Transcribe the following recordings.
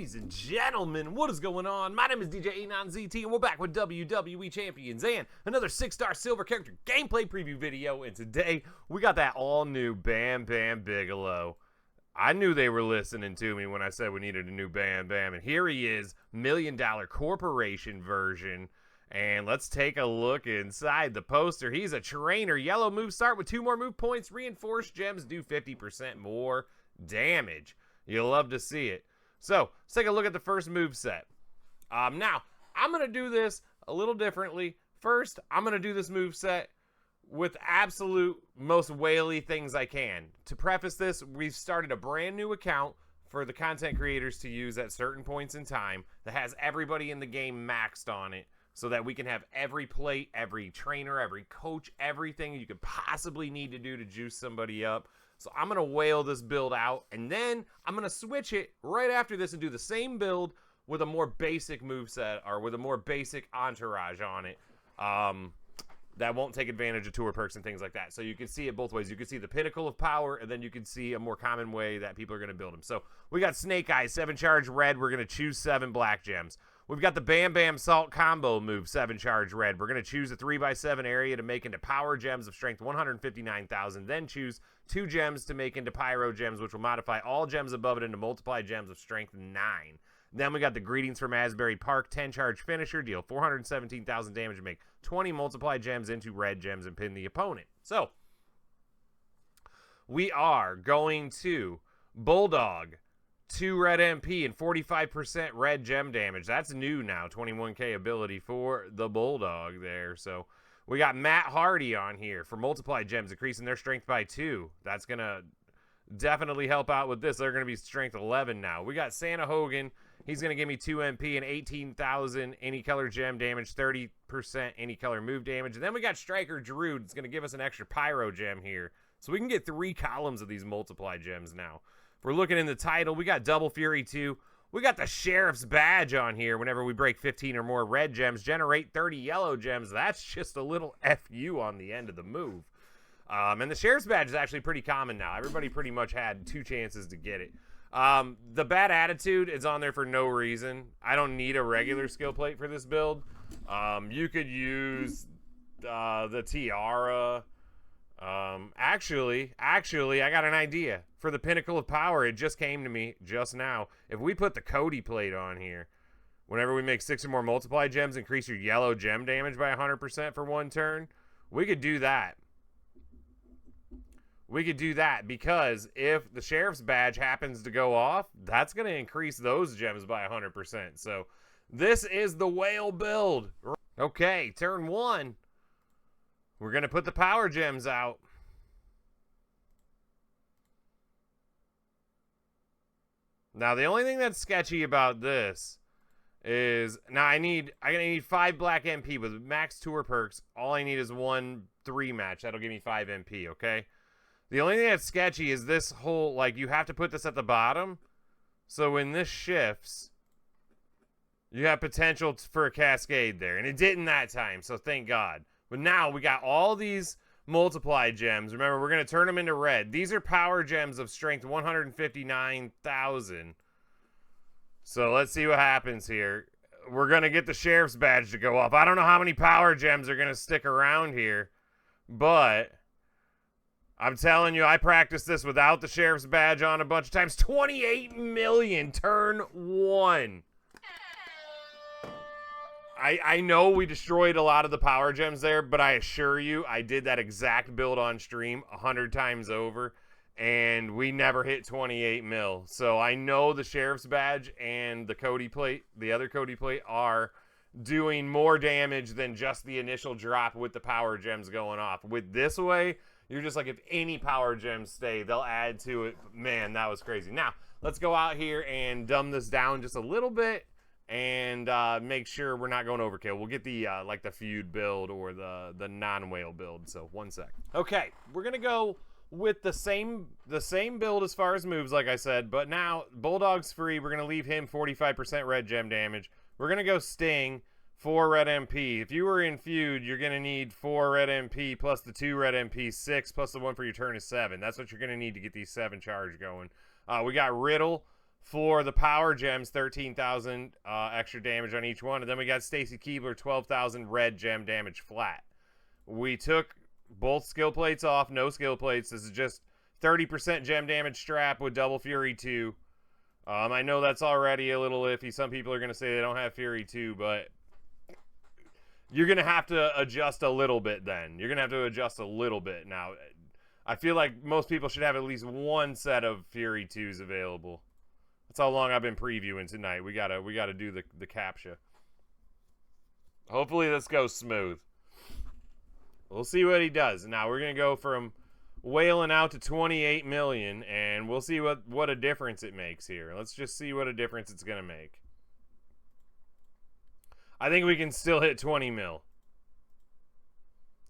Ladies and gentlemen, what is going on? My name is djanonzt, and we're back with WWE Champions and another 6-star silver character gameplay preview video. And today, we got that all-new Bam Bam Bigelow. I knew they were listening to me when I said we needed a new Bam Bam, and here he is, $1 Million Corporation version. And let's take a look inside the poster. He's a trainer. Yellow moves start with 2 more move points. Reinforced gems do 50% more damage. You'll love to see it. So, let's take a look at the first move set. Now, I'm going to do this a little differently. First, I'm going to do this move set with absolute most whaley things I can. To preface this, we've started a brand new account for the content creators to use at certain points in time that has everybody in the game maxed on it, so that we can have every plate, every trainer, every coach, everything you could possibly need to do to juice somebody up. So I'm going to whale this build out, and then I'm going to switch it right after this and do the same build with a more basic moveset, or with a more basic entourage on it. That won't take advantage of tour perks and things like that. So you can see it both ways. You can see the pinnacle of power, and then you can see a more common way that people are going to build them. So we got Snake Eyes, 7 charge red. We're going to choose 7 black gems. We've got the Bam Bam Salt combo move, 7 charge red. We're going to choose a 3x7 area to make into power gems of strength 159,000. Then choose 2 gems to make into pyro gems, which will modify all gems above it into multiply gems of strength 9. Then we got the Greetings from Asbury Park 10 charge finisher, deal 417,000 damage to make 20 multiply gems into red gems and pin the opponent. So we are going to Bulldog, 2 red MP and 45% red gem damage. That's new now, 21k ability for the Bulldog there. So we got Matt Hardy on here for multiply gems, increasing their strength by 2. That's going to definitely help out with this. They're going to be strength 11 now. We got Santa Hogan. He's going to give me 2 MP and 18,000 any color gem damage, 30% any color move damage. And then we got Striker Drew. It's going to give us an extra pyro gem here. So we can get 3 columns of these multiply gems now. If we're looking in the title, we got Double Fury 2. We got the Sheriff's Badge on here. Whenever we break 15 or more red gems, generate 30 yellow gems. That's just a little FU on the end of the move. And the Sheriff's Badge is actually pretty common now. Everybody pretty much had 2 chances to get it. The Bad Attitude is on there for no reason. I don't need a regular skill plate for this build. You could use the Tiara. Actually, I got an idea. For the Pinnacle of Power, it just came to me just now. If we put the Cody plate on here, whenever we make 6 or more multiply gems, increase your yellow gem damage by 100% for 1 turn, we could do that. We could do that because if the Sheriff's Badge happens to go off, that's going to increase those gems by 100%. So this is the whale build. Okay, turn 1. We're going to put the power gems out. Now, the only thing that's sketchy about this is, now I'm going to need 5 black MP with max tour perks. All I need is 1 3 match. That'll give me 5 MP, okay? The only thing that's sketchy is this whole, like, you have to put this at the bottom. So when this shifts, you have potential for a cascade there. And it didn't that time, so thank God. But now we got all these multiply gems. Remember, we're going to turn them into red. These are power gems of strength 159,000. So let's see what happens here. We're going to get the Sheriff's Badge to go off. I don't know how many power gems are going to stick around here, but I'm telling you, I practiced this without the Sheriff's Badge on a bunch of times. 28 million, turn 1. I know we destroyed a lot of the power gems there, but I assure you, I did that exact build on stream 100 times over, and we never hit 28 mil. So I know the Sheriff's Badge and the Cody plate, the other Cody plate, are doing more damage than just the initial drop with the power gems going off. With this way, you're just like, if any power gems stay, they'll add to it. Man, that was crazy. Now, let's go out here and dumb this down just a little bit and make sure we're not going overkill. We'll get the like the feud build or the non-whale build. So 1 sec. Okay, we're gonna go with the same build as far as moves, like I said, but now Bulldog's free. We're gonna leave him 45% red gem damage. We're gonna go Sting, 4 red MP. If you were in feud, you're gonna need 4 red MP plus the 2 red MP, 6 plus the 1 for your turn is 7. That's what you're gonna need to get these 7 charge going. We got Riddle, For the power gems, 13,000 extra damage on each one. And then we got Stacy Keebler, 12,000 red gem damage flat. We took both skill plates off, no skill plates. This is just 30% gem damage strap with double Fury 2. I know that's already a little iffy. Some people are going to say they don't have Fury 2, but you're going to have to adjust a little bit then. You're going to have to adjust a little bit. Now, I feel like most people should have at least one set of Fury 2s available. That's how long I've been previewing tonight. We gotta do the captcha. Hopefully this goes smooth. We'll see what he does. Now we're gonna go from whaling out to 28 million, and we'll see what a difference it makes here. Let's just see what a difference it's gonna make. I think we can still hit 20 mil.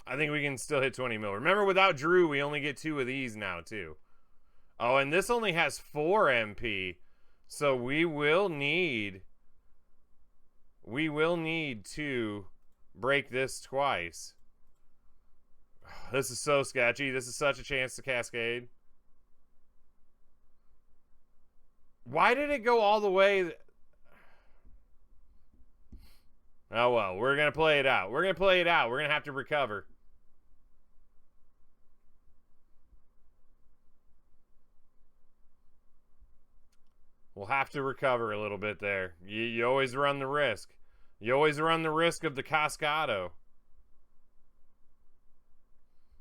I think we can still hit 20 mil. Remember, without Drew, we only get 2 of these now too. Oh, and this only has 4 MP. So we will need to break this twice. This is so sketchy. This is such a chance to cascade. Why did it go all the way? Oh, well, we're going to play it out. We're going to play it out. We're going to have to recover. We'll have to recover a little bit there. You always run the risk. You always run the risk of the Cascado.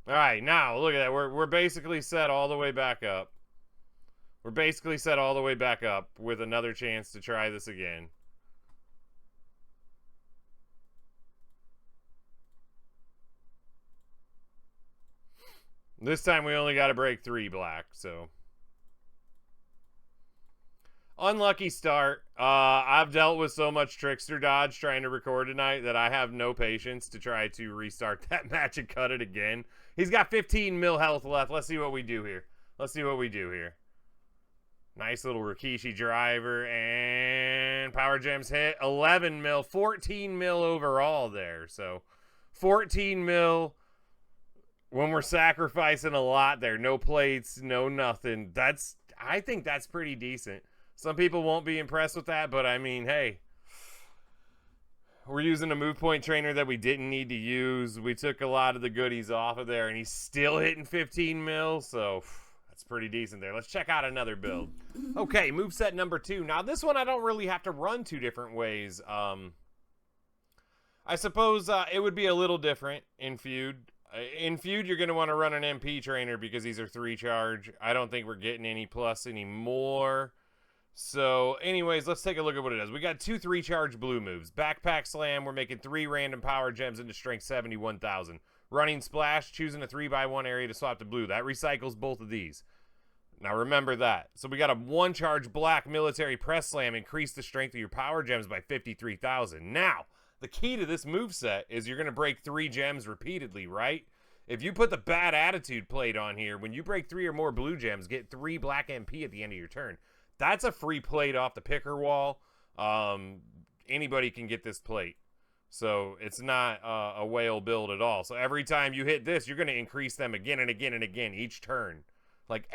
All right, now, look at that. We're basically set all the way back up. We're basically set all the way back up with another chance to try this again. This time we only got to break 3 black, so... Unlucky start. I've dealt with so much trickster dodge trying to record tonight that I have no patience to try to restart that match and cut it again. He's got 15 mil health left. Let's see what we do here. Let's see what we do here. Nice little Rikishi driver, and power gems hit 11 mil, 14 mil overall there. So 14 mil when we're sacrificing a lot there. No plates, no nothing. I think that's pretty decent. Some people won't be impressed with that, but I mean, hey, we're using a move point trainer that we didn't need to use. We took a lot of the goodies off of there, and he's still hitting 15 mil, so that's pretty decent there. Let's check out another build. Okay, moveset number 2. Now, this one I don't really have to run 2 different ways. I suppose it would be a little different in Feud. In Feud, you're going to want to run an MP trainer because these are 3 charge. I don't think we're getting any plus anymore. So, anyways, let's take a look at what it does. We got 2 3-charge blue moves. Backpack Slam, we're making 3 random power gems into strength 71,000. Running Splash, choosing a 3x1 area to swap to blue. That recycles both of these. Now, remember that. So, we got a 1-charge black military press slam. Increase the strength of your power gems by 53,000. Now, the key to this moveset is you're going to break 3 gems repeatedly, right? If you put the bad attitude plate on here, when you break 3 or more blue gems, get 3 black MP at the end of your turn. That's a free plate off the picker wall. Anybody can get this plate. So it's not a whale build at all. So every time you hit this, you're going to increase them again and again and again each turn. Like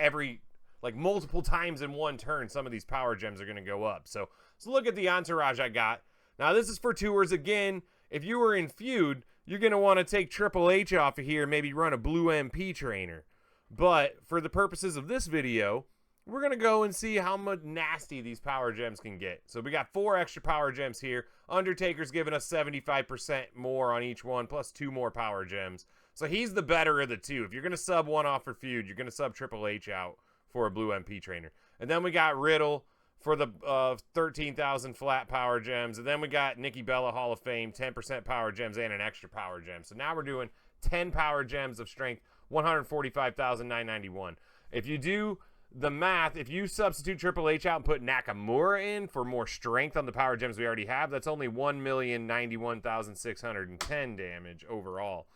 multiple times in one turn, some of these power gems are going to go up. So look at the entourage I got. Now this is for tours again. If you were in Feud, you're going to want to take Triple H off of here, maybe run a blue MP trainer. But for the purposes of this video, we're going to go and see how much nasty these power gems can get. So we got 4 extra power gems here. Undertaker's giving us 75% more on each one, plus 2 more power gems. So he's the better of the 2. If you're going to sub one off for Feud, you're going to sub Triple H out for a blue MP trainer. And then we got Riddle for the 13,000 flat power gems. And then we got Nikki Bella Hall of Fame, 10% power gems and an extra power gem. So now we're doing 10 power gems of strength, 145,991. If you do the math, if you substitute Triple H out and put Nakamura in for more strength on the power gems we already have, that's only 1,091,610 damage overall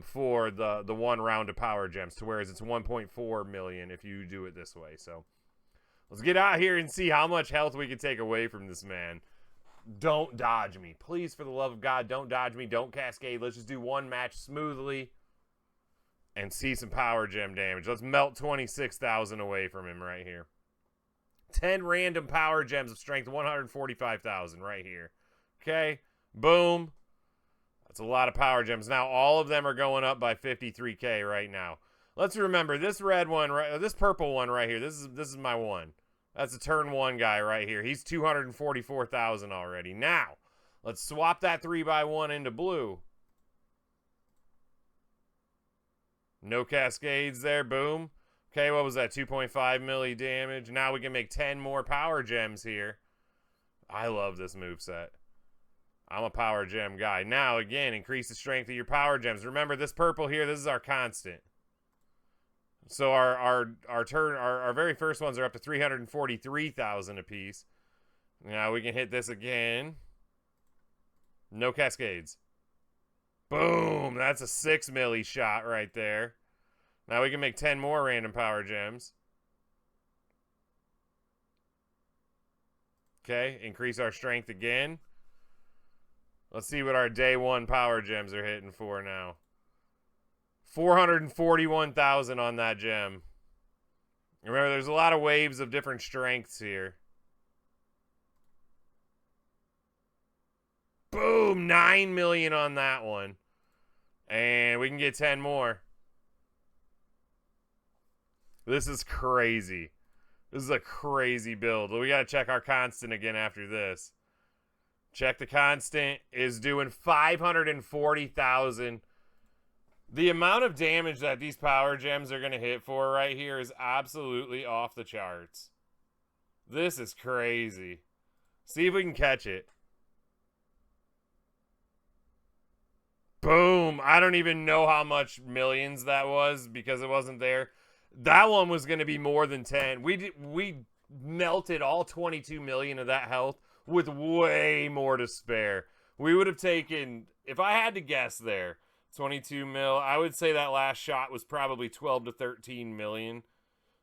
for the 1 round of power gems, to whereas it's 1.4 million if you do it this way. So let's get out here and see how much health we can take away from this man. Don't dodge me. Please, for the love of God, don't dodge me. Don't cascade. Let's just do one match smoothly and see some power gem damage. Let's melt 26,000 away from him right here. 10 random power gems of strength 145,000 right here. Okay, boom. That's a lot of power gems. Now all of them are going up by 53k right now. Let's remember this red one, this purple one right here. This is my one. That's a turn 1 guy right here. He's 244,000 already. Now let's swap that 3x1 into blue. No cascades there. Boom. Okay, what was that? 2.5 milli damage. Now we can make 10 more power gems here. I love this moveset. I'm a power gem guy. Now, again, increase the strength of your power gems. Remember, this purple here, this is our constant. So our very first ones are up to 343,000 apiece. Now we can hit this again. No cascades. Boom! That's a 6 milli shot right there. Now we can make 10 more random power gems. Okay, increase our strength again. Let's see what our day 1 power gems are hitting for now. 441,000 on that gem. Remember, there's a lot of waves of different strengths here. Boom! 9 million on that one. And we can get 10 more. This is crazy. This is a crazy build. We got to check our constant again after this. Check the constant is doing 540,000. The amount of damage that these power gems are going to hit for right here is absolutely off the charts. This is crazy. See if we can catch it. Boom. I don't even know how much millions that was because it wasn't there. That one was going to be more than 10. We melted all 22 million of that health with way more to spare. We would have taken, if I had to guess there, 22 mil. I would say that last shot was probably 12 to 13 million.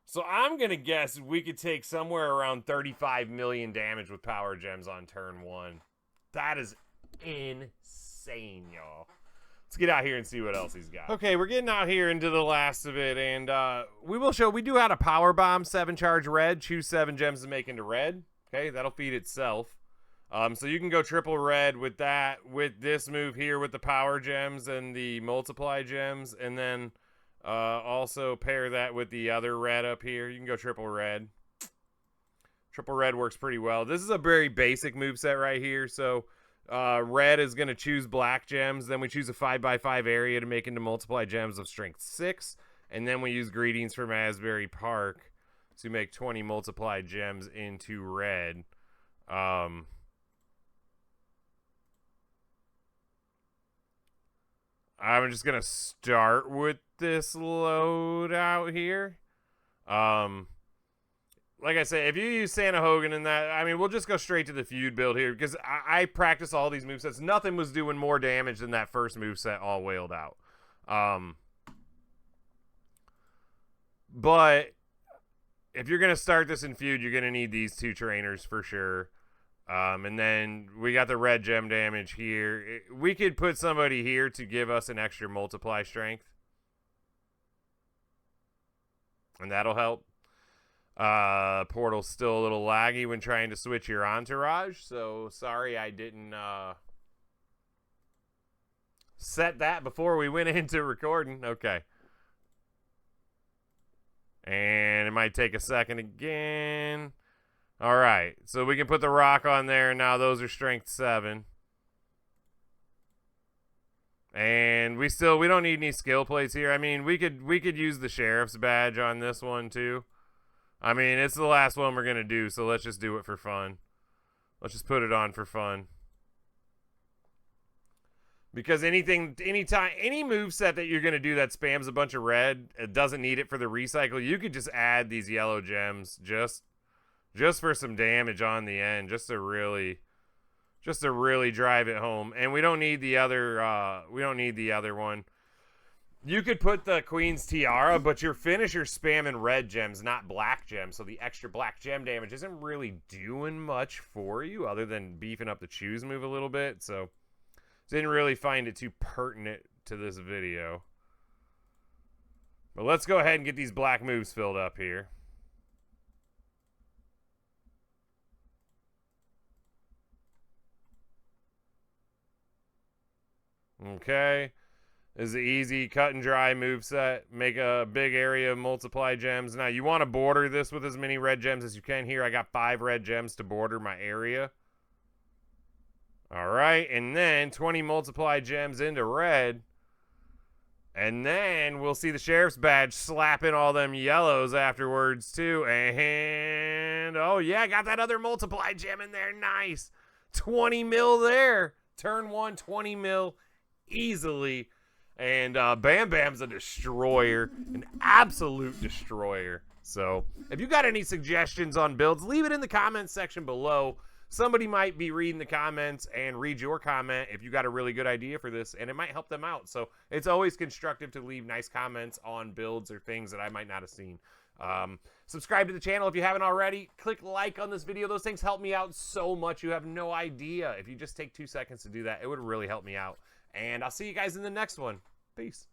So I'm going to guess we could take somewhere around 35 million damage with power gems on turn 1. That is insane, y'all. Let's get out here and see what else he's got. Okay, we're getting out here into the last of it, and we do have a power bomb, 7 charge red. Choose 7 gems to make into red. Okay, that'll feed itself. So you can go triple red with that, with this move here with the power gems and the multiply gems, and then also pair that with the other red up here. You can go triple red. Triple red works pretty well. This is a very basic moveset right here, so red is going to choose black gems. Then we choose a 5x5 area to make into multiply gems of strength 6. And then we use greetings from Asbury Park to make 20 multiply gems into red. I'm just going to start with this load out here. Like I say, if you use Santa Hogan in that, I mean, we'll just go straight to the feud build here because I practice all these movesets. Nothing was doing more damage than that first moveset all wailed out. But if you're going to start this in feud, you're going to need these 2 trainers for sure. And then we got the red gem damage here. We could put somebody here to give us an extra multiply strength. And that'll help. Portal's still a little laggy when trying to switch your entourage, so sorry I didn't set that before we went into recording. Okay. And it might take a second again. All right, so we can put the rock on there, and now those are strength 7. And we don't need any skill plates here. I mean, we could use the sheriff's badge on this one too. I mean, it's the last one we're going to do, so let's just do it for fun. Let's just put it on for fun. Because any moveset that you're going to do that spams a bunch of red, it doesn't need it for the recycle, you could just add these yellow gems just for some damage on the end, just to really drive it home. And we don't need the other one. You could put the Queen's Tiara, but your finisher's spamming red gems, not black gems. So the extra black gem damage isn't really doing much for you other than beefing up the choose move a little bit. So didn't really find it too pertinent to this video. But let's go ahead and get these black moves filled up here. Okay. This is an easy cut and dry moveset. Make a big area, multiply gems. Now, you want to border this with as many red gems as you can. Here, I got 5 red gems to border my area. All right, and then 20 multiply gems into red. And then we'll see the sheriff's badge slapping all them yellows afterwards, too. And, oh, yeah, got that other multiply gem in there. Nice. 20 mil there. Turn 1, 20 mil easily. And Bam Bam's a destroyer, an absolute destroyer. So if you got any suggestions on builds, leave it in the comments section below. Somebody might be reading the comments and read your comment if you got a really good idea for this, and it might help them out. So it's always constructive to leave nice comments on builds or things that I might not have seen. Subscribe to the channel if you haven't already. Click like on this video. Those things help me out so much. You have no idea. If you just take 2 seconds to do that, it would really help me out. And I'll see you guys in the next one. Peace.